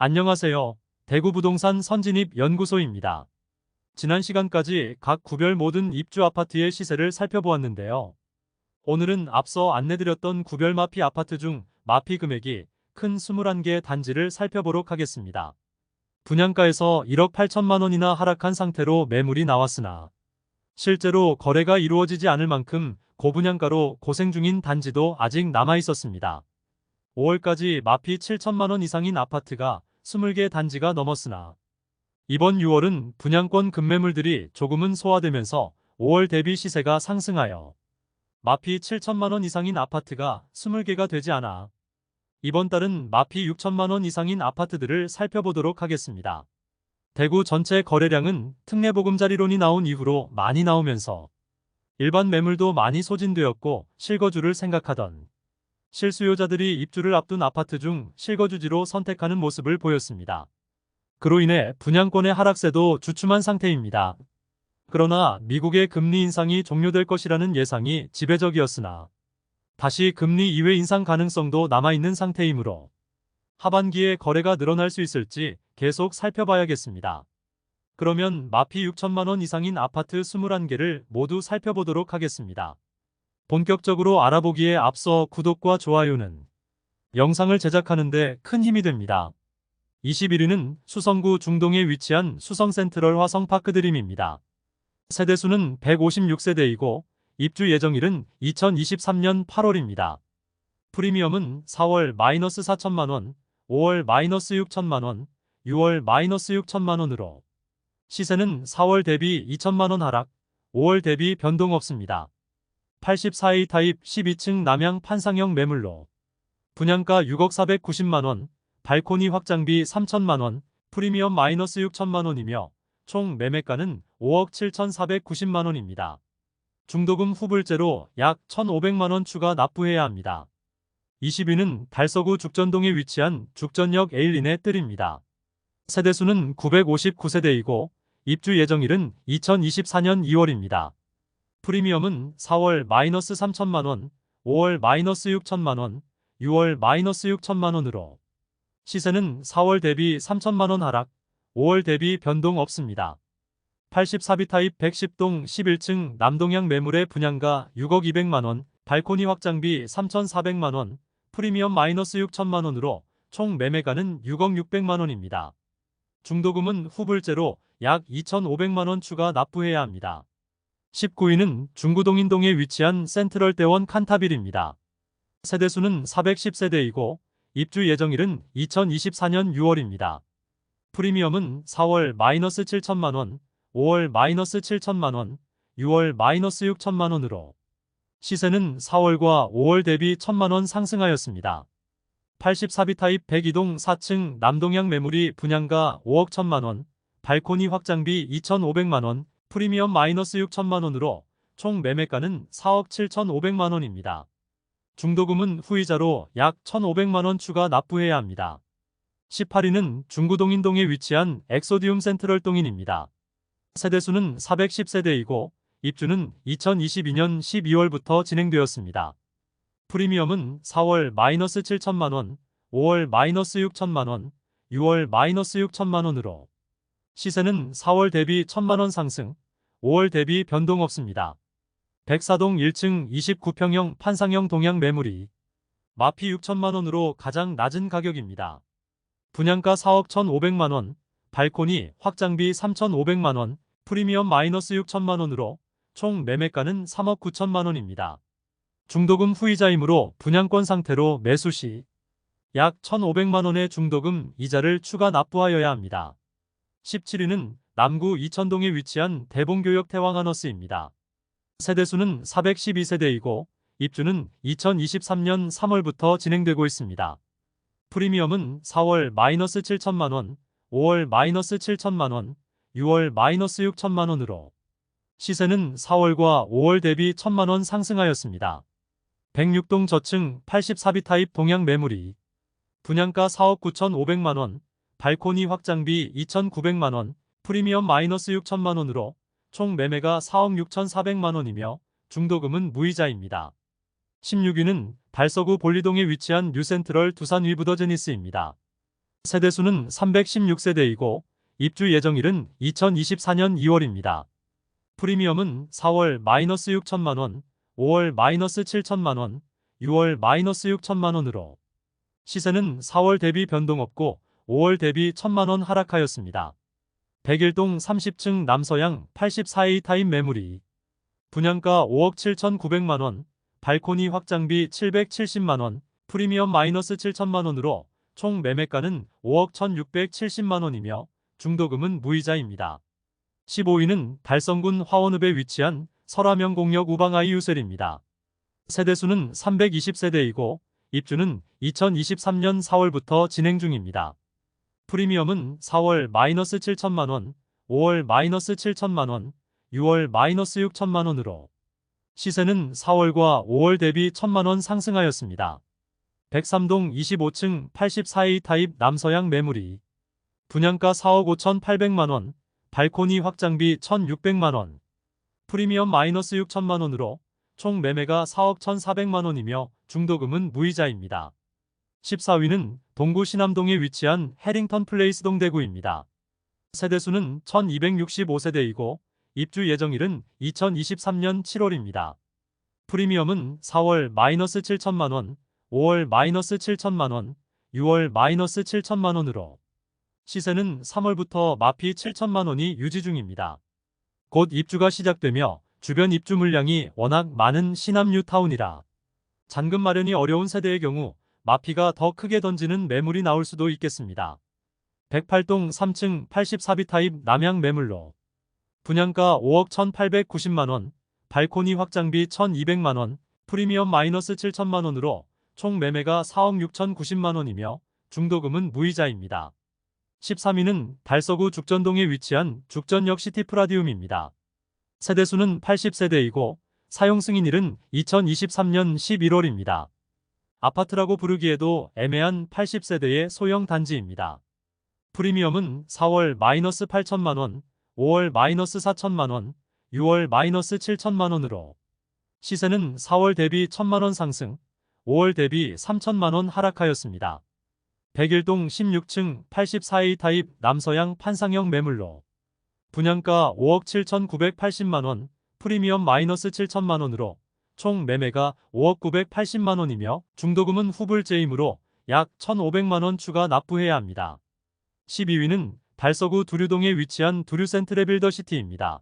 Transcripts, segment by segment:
안녕하세요. 대구부동산 선진입연구소입니다. 지난 시간까지 각 구별 모든 입주 아파트의 시세를 살펴보았는데요. 오늘은 앞서 안내드렸던 구별 마피 아파트 중 마피 금액이 큰 21개 단지를 살펴보도록 하겠습니다. 분양가에서 1억 8천만 원이나 하락한 상태로 매물이 나왔으나 실제로 거래가 이루어지지 않을 만큼 고분양가로 고생 중인 단지도 아직 남아 있었습니다. 5월까지 마피 7천만 원 이상인 아파트가 20개 단지가 넘었으나 이번 6월은 분양권 급매물들이 조금은 소화되면서 5월 대비 시세가 상승하여 마피 7천만 원 이상인 아파트가 20개가 되지 않아 이번 달은 마피 6천만 원 이상인 아파트들을 살펴보도록 하겠습니다. 대구 전체 거래량은 특례보금자리론이 나온 이후로 많이 나오면서 일반 매물도 많이 소진되었고 실거주를 생각하던 실수요자들이 입주를 앞둔 아파트 중 실거주지로 선택하는 모습을 보였습니다. 그로 인해 분양권의 하락세도 주춤한 상태입니다. 그러나 미국의 금리 인상이 종료될 것이라는 예상이 지배적이었으나 다시 금리 이외 인상 가능성도 남아있는 상태이므로 하반기에 거래가 늘어날 수 있을지 계속 살펴봐야겠습니다. 그러면 마피 6천만 원 이상인 아파트 21개를 모두 살펴보도록 하겠습니다. 본격적으로 알아보기에 앞서 구독과 좋아요는 영상을 제작하는 데 큰 힘이 됩니다. 21위는 수성구 중동에 위치한 수성센트럴 화성파크드림입니다. 세대수는 156세대이고 입주 예정일은 2023년 8월입니다. 프리미엄은 4월 마이너스 4천만원, 5월 마이너스 6천만원, 6월 마이너스 6천만원으로 시세는 4월 대비 2천만원 하락, 5월 대비 변동 없습니다. 84A 타입 12층 남향 판상형 매물로 분양가 6억 490만원, 발코니 확장비 3천만원, 프리미엄 마이너스 6천만원이며 총 매매가는 5억 7,490만원입니다. 중도금 후불제로 약 1,500만원 추가 납부해야 합니다. 20위는 달서구 죽전동에 위치한 죽전역 에일린의 뜰입니다. 세대수는 959세대이고 입주 예정일은 2024년 2월입니다. 프리미엄은 4월 마이너스 3천만원, 5월 마이너스 6천만원, 6월 마이너스 6천만원으로 시세는 4월 대비 3천만원 하락, 5월 대비 변동 없습니다. 84B 타입 110동 11층 남동향 매물의 분양가 6억 200만원, 발코니 확장비 3,400만원, 프리미엄 마이너스 6천만원으로 총 매매가는 6억 600만원입니다. 중도금은 후불제로 약 2,500만원 추가 납부해야 합니다. 19위는 중구동인동에 위치한 센트럴대원 칸타빌입니다. 세대수는 410세대이고 입주 예정일은 2024년 6월입니다. 프리미엄은 4월 마이너스 7천만원, 5월 마이너스 7천만원, 6월 마이너스 6천만원으로 시세는 4월과 5월 대비 1천만원 상승하였습니다. 84B 타입 102동 4층 남동향 매물이 분양가 5억 1천만원, 발코니 확장비 2,500만원, 프리미엄 마이너스 6천만원으로 총 매매가는 4억 7,500만원입니다. 중도금은 후이자로 약 1,500만원 추가 납부해야 합니다. 18위는 중구동인동에 위치한 엑소디움 센트럴동인입니다. 세대수는 410세대이고 입주는 2022년 12월부터 진행되었습니다. 프리미엄은 4월 마이너스 7천만원, 5월 마이너스 6천만원, 6월 마이너스 6천만원으로 시세는 4월 대비 1천만원 상승, 5월 대비 변동 없습니다. 104동 1층 29평형 판상형 동향 매물이 마피 6천만원으로 가장 낮은 가격입니다. 분양가 4억 1,500만원, 발코니 확장비 3,500만원, 프리미엄 마이너스 6천만원으로 총 매매가는 3억 9천만원입니다. 중도금 후이자이므로 분양권 상태로 매수 시 약 1,500만원의 중도금 이자를 추가 납부하여야 합니다. 17위는 남구 이천동에 위치한 대봉교역 태왕하너스입니다. 세대수는 412세대이고 입주는 2023년 3월부터 진행되고 있습니다. 프리미엄은 4월 마이너스 7천만원, 5월 마이너스 7천만원, 6월 마이너스 6천만원으로 시세는 4월과 5월 대비 1천만원 상승하였습니다. 106동 저층 84B 타입 동향 매물이 분양가 4억 9,500만원, 발코니 확장비 2,900만원, 프리미엄 마이너스 6천만원으로 총 매매가 4억 6,400만원이며 중도금은 무이자입니다. 16위는 달서구 볼리동에 위치한 뉴센트럴 두산 위브더제니스입니다. 세대수는 316세대이고 입주 예정일은 2024년 2월입니다. 프리미엄은 4월 -6천만원, 5월 -7천만원, 6월 -6천만원으로 시세는 4월 대비 변동 없고 5월 대비 1천만원 하락하였습니다. 101동 30층 남서양 84A 타입 매물이 분양가 5억 7,900만원, 발코니 확장비 770만원, 프리미엄 -7천만원으로 총 매매가는 5억 1,670만원이며 중도금은 무이자입니다. 15위는 달성군 화원읍에 위치한 설화명공역 우방아이 유셀입니다. 세대수는 320세대이고 입주는 2023년 4월부터 진행 중입니다. 프리미엄은 4월 -7천만원, 5월 -7천만원, 6월 -6천만원으로 시세는 4월과 5월 대비 1천만원 상승하였습니다. 103동 25층 84A 타입 남서양 매물이 분양가 4억 5,800만원, 발코니 확장비 1,600만원, 프리미엄 -6천만원으로 총 매매가 4억 1,400만원이며 중도금은 무이자입니다. 14위는 동구 신암동에 위치한 해링턴 플레이스 동대구입니다. 세대수는 1265세대이고 입주 예정일은 2023년 7월입니다. 프리미엄은 4월 -7천만원, 5월 -7천만원, 6월 -7천만원으로 시세는 3월부터 마피 7천만원이 유지 중입니다. 곧 입주가 시작되며 주변 입주 물량이 워낙 많은 신암 뉴타운이라 잔금 마련이 어려운 세대의 경우 마피가 더 크게 던지는 매물이 나올 수도 있겠습니다. 108동 3층 84B 타입 남양 매물로 분양가 5억 1,890만원, 발코니 확장비 1,200만원, 프리미엄 -7천만원으로 총 매매가 4억 6,090만원이며 중도금은 무이자입니다. 13위는 달서구 죽전동에 위치한 죽전역 시티프라디움입니다. 세대수는 80세대이고 사용 승인일은 2023년 11월입니다. 아파트라고 부르기에도 애매한 80세대의 소형 단지입니다. 프리미엄은 4월 -8천만원, 5월 -4천만원, 6월 -7천만원으로 시세는 4월 대비 1천만원 상승, 5월 대비 3천만원 하락하였습니다. 101동 16층 84A 타입 남서양 판상형 매물로 분양가 5억 7,980만원, 프리미엄 -7천만원으로 총 매매가 5억 980만원이며 중도금은 후불제이므로 약 1,500만원 추가 납부해야 합니다. 12위는 달서구 두류동에 위치한 두류센트레 빌더시티입니다.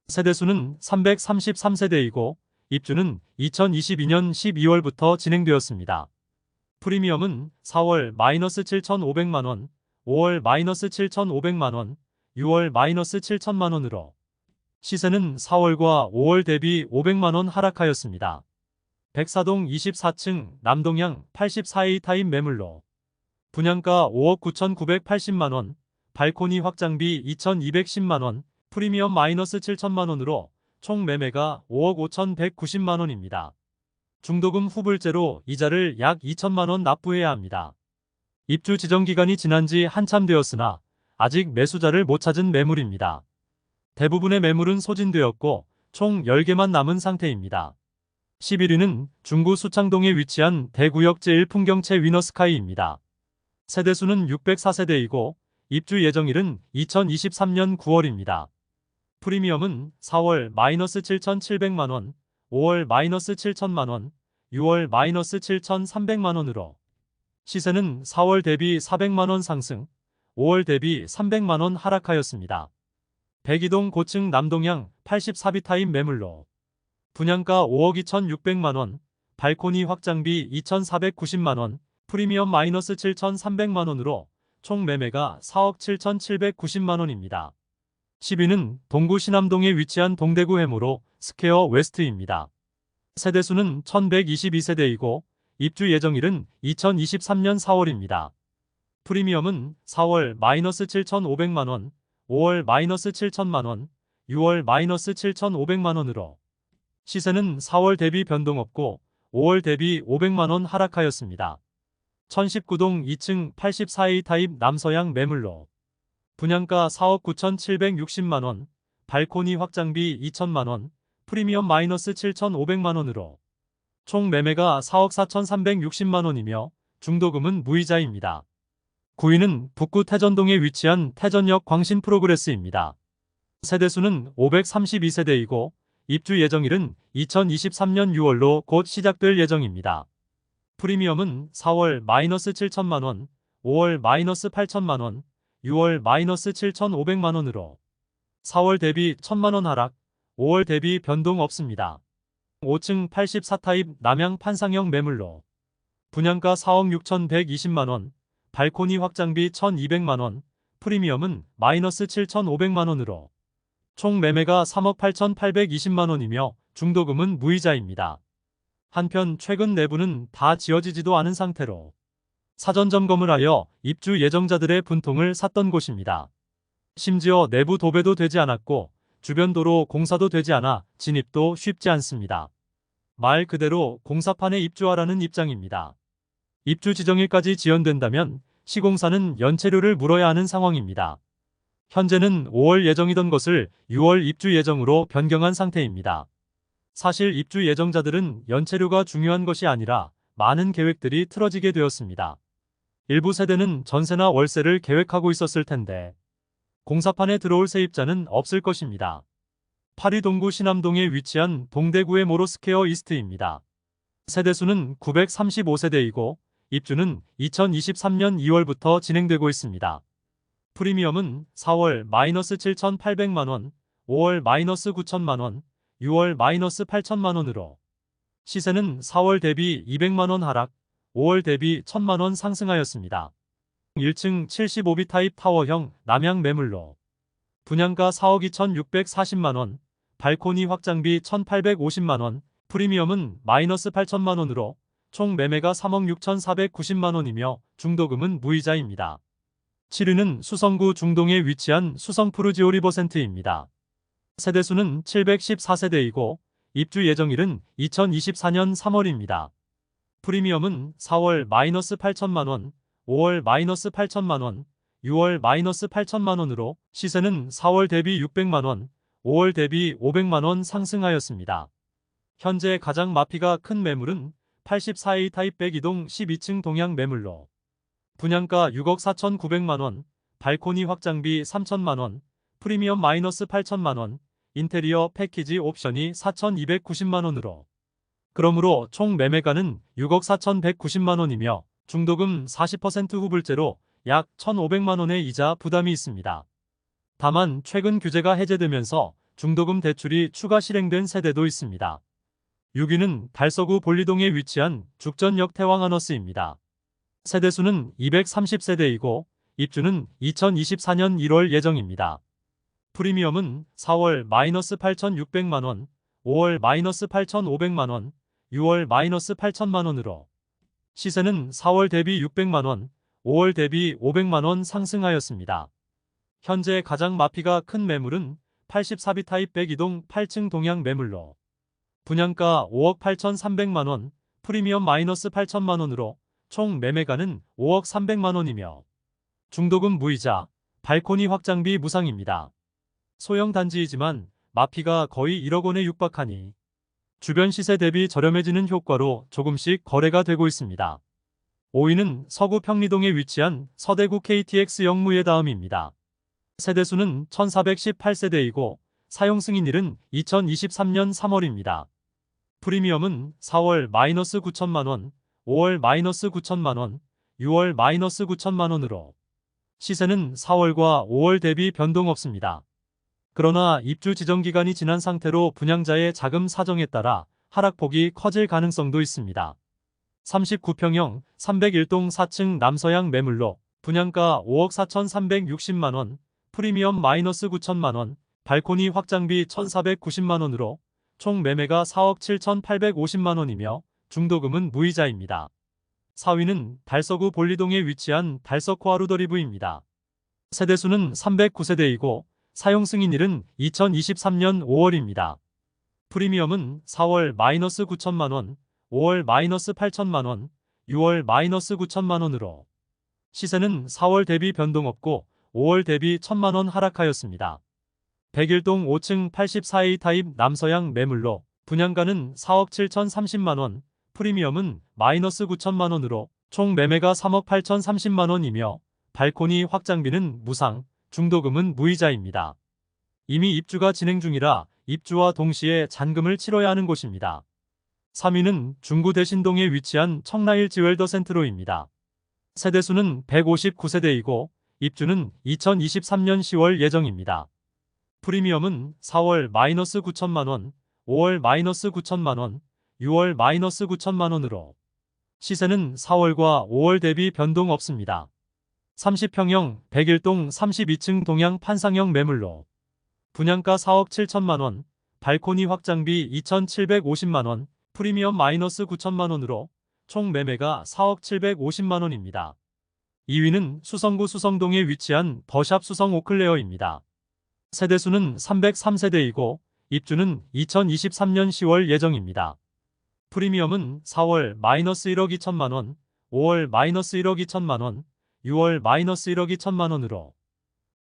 세대수는 333세대이고 입주는 2022년 12월부터 진행되었습니다. 프리미엄은 4월 -7,500만원, 5월 -7,500만원, 6월 -7천만원으로 시세는 4월과 5월 대비 500만원 하락하였습니다. 104동 24층 남동향 84A 타입 매물로 분양가 5억 9,980만원, 발코니 확장비 2,210만원, 프리미엄 -7천만원으로 총 매매가 5억 5,190만원입니다. 중도금 후불제로 이자를 약 2천만원 납부해야 합니다. 입주 지정 기간이 지난 지 한참 되었으나 아직 매수자를 못 찾은 매물입니다. 대부분의 매물은 소진되었고 총 10개만 남은 상태입니다. 11위는 중구 수창동에 위치한 대구역 제1풍경채 위너스카이입니다. 세대수는 604세대이고 입주 예정일은 2023년 9월입니다. 프리미엄은 4월 -7,700만원, 5월 -7천만원, 6월 -7,300만원으로 시세는 4월 대비 400만원 상승, 5월 대비 300만원 하락하였습니다. 102동 고층 남동향 84B 타입 매물로 분양가 5억 2,600만원, 발코니 확장비 2,490만원, 프리미엄 -7,300만원으로 총 매매가 4억 7,790만원입니다. 10위는 동구 신암동에 위치한 동대구 해무로 스퀘어 웨스트입니다. 세대수는 1122세대이고 입주 예정일은 2023년 4월입니다. 프리미엄은 4월 -7,500만원, 5월 -7천만원, 6월 -7,500만원으로 시세는 4월 대비 변동 없고 5월 대비 500만원 하락하였습니다. 1019동 2층 84A 타입 남서양 매물로 분양가 4억 9,760만원, 발코니 확장비 2천만원, 프리미엄 -7,500만원으로 총 매매가 4억 4,360만원이며 중도금은 무이자입니다. 9위는 북구 태전동에 위치한 태전역 광신 프로그레스입니다. 세대수는 532세대이고 입주 예정일은 2023년 6월로 곧 시작될 예정입니다. 프리미엄은 4월 -7천만원, 5월 -8천만원, 6월 -7,500만원으로 4월 대비 1천만원 하락, 5월 대비 변동 없습니다. 5층 84타입 남향 판상형 매물로 분양가 4억 6,120만원, 발코니 확장비 1,200만원, 프리미엄은 -7,500만원으로 총 매매가 3억 8,820만원이며 중도금은 무이자입니다. 한편 최근 내부는 다 지어지지도 않은 상태로 사전 점검을 하여 입주 예정자들의 분통을 샀던 곳입니다. 심지어 내부 도배도 되지 않았고 주변 도로 공사도 되지 않아 진입도 쉽지 않습니다. 말 그대로 공사판에 입주하라는 입장입니다. 입주 지정일까지 지연된다면 시공사는 연체료를 물어야 하는 상황입니다. 현재는 5월 예정이던 것을 6월 입주 예정으로 변경한 상태입니다. 사실 입주 예정자들은 연체료가 중요한 것이 아니라 많은 계획들이 틀어지게 되었습니다. 일부 세대는 전세나 월세를 계획하고 있었을 텐데 공사판에 들어올 세입자는 없을 것입니다. 파리 동구 신암동에 위치한 동대구의 모로스퀘어 이스트입니다. 세대수는 935세대이고 입주는 2023년 2월부터 진행되고 있습니다. 프리미엄은 4월 -7,800만원, 5월 -9천만원, 6월 -8천만원으로 시세는 4월 대비 200만원 하락, 5월 대비 1,000만원 상승하였습니다. 1층 75B 타입 타워형 남향 매물로 분양가 4억 2,640만원, 발코니 확장비 1,850만원, 프리미엄은 -8천만원으로 총 매매가 3억 6,490만원이며 중도금은 무이자입니다. 7위는 수성구 중동에 위치한 수성푸르지오 리버센트입니다. 세대수는 714세대이고 입주 예정일은 2024년 3월입니다. 프리미엄은 4월 -8천만원, 5월 -8천만원, 6월 -8천만원으로 시세는 4월 대비 600만원, 5월 대비 500만원 상승하였습니다. 현재 가장 마피가 큰 매물은 84A 타입 102동 12층 동향 매물로 분양가 6억 4,900만원, 발코니 확장비 3천만원, 프리미엄 -8천만원, 인테리어 패키지 옵션이 4,290만원으로 그러므로 총 매매가는 6억 4,190만원이며 중도금 40% 후불제로 약 1,500만원의 이자 부담이 있습니다. 다만 최근 규제가 해제되면서 중도금 대출이 추가 실행된 세대도 있습니다. 6위는 달서구 볼리동에 위치한 죽전역 태왕하너스입니다. 세대수는 230세대이고 입주는 2024년 1월 예정입니다. 프리미엄은 4월 -8,600만원, 5월 -8,500만원, 6월 -8천만원으로 시세는 4월 대비 600만원, 5월 대비 500만원 상승하였습니다. 현재 가장 마피가 큰 매물은 84B 타입 102동 8층 동향 매물로 분양가 5억 8,300만원, 프리미엄 -8천만원으로 총 매매가는 5억 300만원이며 중도금 무이자, 발코니 확장비 무상입니다. 소형 단지이지만 마피가 거의 1억 원에 육박하니 주변 시세 대비 저렴해지는 효과로 조금씩 거래가 되고 있습니다. 5위는 서구 평리동에 위치한 서대구 KTX 영무의 다음입니다. 세대수는 1,418세대이고 사용 승인일은 2023년 3월입니다. 프리미엄은 4월 -9천만원, 5월 -9천만원, 6월 -9천만원으로 시세는 4월과 5월 대비 변동 없습니다. 그러나 입주 지정 기간이 지난 상태로 분양자의 자금 사정에 따라 하락폭이 커질 가능성도 있습니다. 39평형 301동 4층 남서향 매물로 분양가 5억 4,360만원, 프리미엄 -9천만원, 발코니 확장비 1,490만원으로 총 매매가 4억 7,850만원이며 중도금은 무이자입니다. 4위는 달서구 볼리동에 위치한 달서코아루더리브입니다. 세대수는 309세대이고 사용 승인일은 2023년 5월입니다. 프리미엄은 4월 -9천만원, 5월 -8천만원, 6월 -9천만원으로 시세는 4월 대비 변동 없고 5월 대비 1,000만원 하락하였습니다. 101동 5층 84A 타입 남서향 매물로 분양가는 4억 7,030만원, 프리미엄은 -9천만원으로 총 매매가 3억 8,030만원이며 발코니 확장비는 무상, 중도금은 무이자입니다. 이미 입주가 진행 중이라 입주와 동시에 잔금을 치러야 하는 곳입니다. 3위는 중구 대신동에 위치한 청라일 지웰더 센트로입니다. 세대수는 159세대이고 입주는 2023년 10월 예정입니다. 프리미엄은 4월 -9천만원, 5월 -9천만원, 6월 -9천만원으로 시세는 4월과 5월 대비 변동 없습니다. 30평형 101동 32층 동양 판상형 매물로 분양가 4억 7천만원, 발코니 확장비 2,750만원, 프리미엄 -9천만원으로 총 매매가 4억 750만원입니다. 2위는 수성구 수성동에 위치한 더샵 수성 오클레어입니다. 세대수는 303세대이고 입주는 2023년 10월 예정입니다. 프리미엄은 4월 -1억 2천만원, 5월 -1억 2천만원, 6월 -1억 2천만원으로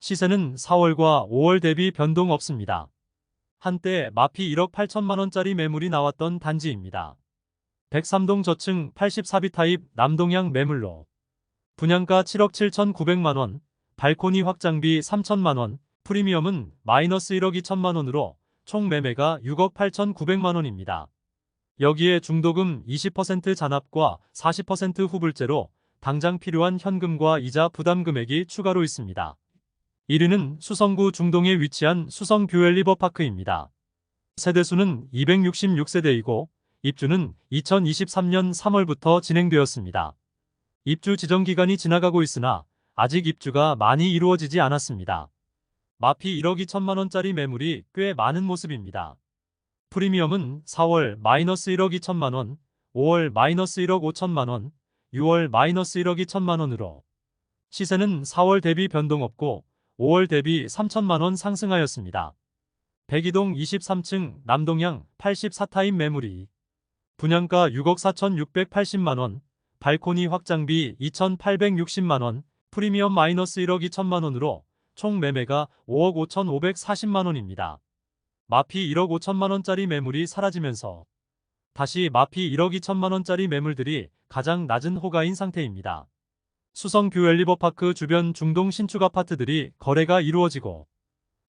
시세는 4월과 5월 대비 변동 없습니다. 한때 마피 1억 8천만원짜리 매물이 나왔던 단지입니다. 103동 저층 84비 타입 남동향 매물로 분양가 7억 7,900만원, 발코니 확장비 3천만원, 프리미엄은 -1억 2천만원으로 총 매매가 6억 8,900만원입니다. 여기에 중도금 20% 잔압과 40% 후불제로 당장 필요한 현금과 이자 부담 금액이 추가로 있습니다. 1위는 수성구 중동에 위치한 수성 뷰엘 리버파크입니다. 세대수는 266세대이고 입주는 2023년 3월부터 진행되었습니다. 입주 지정 기간이 지나가고 있으나 아직 입주가 많이 이루어지지 않았습니다. 마피 1억 2천만원짜리 매물이 꽤 많은 모습입니다. 프리미엄은 4월 -1억 2천만원, 5월 -1억 5천만원, 6월 -1억 2천만원으로 시세는 4월 대비 변동 없고 5월 대비 3천만원 상승하였습니다. 102동 23층 남동향 84타입 매물이 분양가 6억 4,680만원, 발코니 확장비 2,860만원, 프리미엄 -1억 2천만원으로 총 매매가 5억 5,540만원입니다. 마피 1억 5천만원짜리 매물이 사라지면서 다시 마피 1억 2천만원짜리 매물들이 가장 낮은 호가인 상태입니다. 수성 뷰엘 리버파크 주변 중동 신축 아파트들이 거래가 이루어지고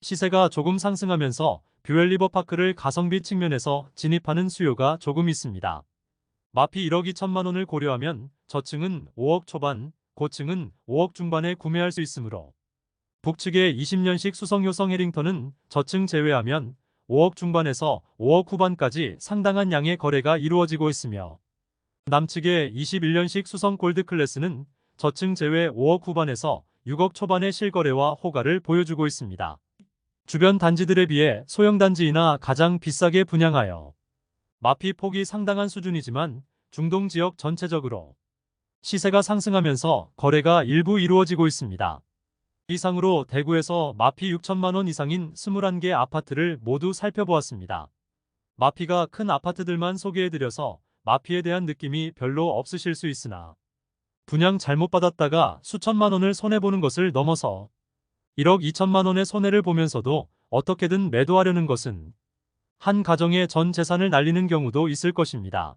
시세가 조금 상승하면서 뷰엘 리버파크를 가성비 측면에서 진입하는 수요가 조금 있습니다. 마피 1억 2천만원을 고려하면 저층은 5억 초반, 고층은 5억 중반에 구매할 수 있으므로 북측의 20년식 수성 효성 해링턴은 저층 제외하면 5억 중반에서 5억 후반까지 상당한 양의 거래가 이루어지고 있으며 남측의 21년식 수성 골드 클래스는 저층 제외 5억 후반에서 6억 초반의 실거래와 호가를 보여주고 있습니다. 주변 단지들에 비해 소형 단지이나 가장 비싸게 분양하여 마피 폭이 상당한 수준이지만 중동 지역 전체적으로 시세가 상승하면서 거래가 일부 이루어지고 있습니다. 이상으로 대구에서 마피 6천만원 이상인 21개 아파트를 모두 살펴보았습니다. 마피가 큰 아파트들만 소개해드려서 마피에 대한 느낌이 별로 없으실 수 있으나 분양 잘못 받았다가 수천만원을 손해보는 것을 넘어서 1억 2천만원의 손해를 보면서도 어떻게든 매도하려는 것은 한 가정의 전 재산을 날리는 경우도 있을 것입니다.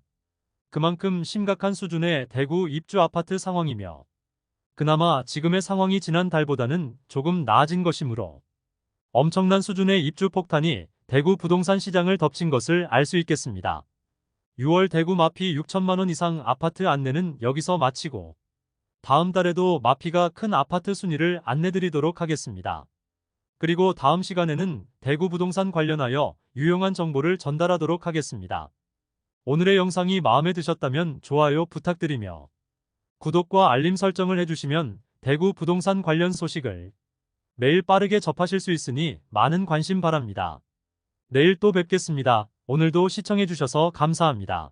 그만큼 심각한 수준의 대구 입주 아파트 상황이며 그나마 지금의 상황이 지난달보다는 조금 나아진 것이므로 엄청난 수준의 입주 폭탄이 대구 부동산 시장을 덮친 것을 알 수 있겠습니다. 6월 대구 마피 6천만원 이상 아파트 안내는 여기서 마치고 다음 달에도 마피가 큰 아파트 순위를 안내드리도록 하겠습니다. 그리고 다음 시간에는 대구 부동산 관련하여 유용한 정보를 전달하도록 하겠습니다. 오늘의 영상이 마음에 드셨다면 좋아요 부탁드리며 구독과 알림 설정을 해주시면 대구 부동산 관련 소식을 매일 빠르게 접하실 수 있으니 많은 관심 바랍니다. 내일 또 뵙겠습니다. 오늘도 시청해주셔서 감사합니다.